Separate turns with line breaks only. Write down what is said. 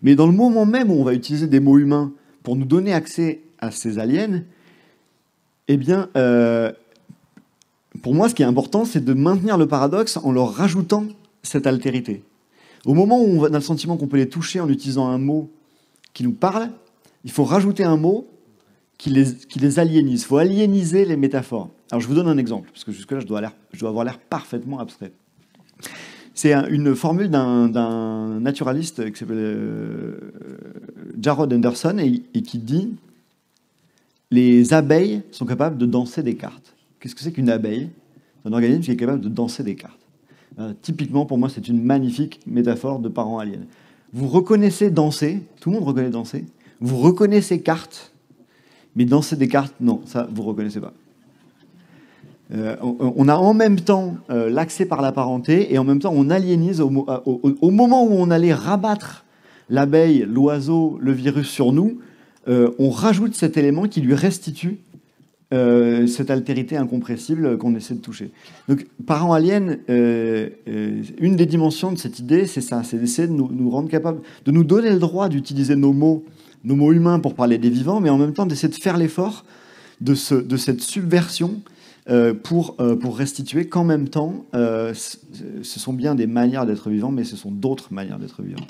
Mais dans le moment même où on va utiliser des mots humains pour nous donner accès à ces aliens, eh bien, pour moi, ce qui est important, c'est de maintenir le paradoxe en leur rajoutant cette altérité. Au moment où on a le sentiment qu'on peut les toucher en utilisant un mot qui nous parle, il faut rajouter un mot qui les aliénise. Il faut aliéniser les métaphores. Alors, je vous donne un exemple, parce que jusque-là, je dois avoir l'air parfaitement abstrait. C'est une formule d'un naturaliste qui s'appelle Jarrod Anderson et qui dit « Les abeilles sont capables de danser des cartes ». Qu'est-ce que c'est qu'une abeille? C'est un organisme qui est capable de danser des cartes. Typiquement, pour moi, c'est une magnifique métaphore de parents aliens. Vous reconnaissez danser, tout le monde reconnaît danser, vous reconnaissez cartes, mais danser des cartes, non, ça, vous ne reconnaissez pas. On a en même temps l'accès par la parenté et en même temps on aliénise au moment où on allait rabattre l'abeille, l'oiseau, le virus sur nous, on rajoute cet élément qui lui restitue cette altérité incompressible qu'on essaie de toucher. Donc, parents aliens, une des dimensions de cette idée, c'est ça, c'est d'essayer de nous rendre capables, de nous donner le droit d'utiliser nos mots humains pour parler des vivants, mais en même temps d'essayer de faire l'effort de cette subversion pour restituer qu'en même temps, ce sont bien des manières d'être vivants, mais ce sont d'autres manières d'être vivants.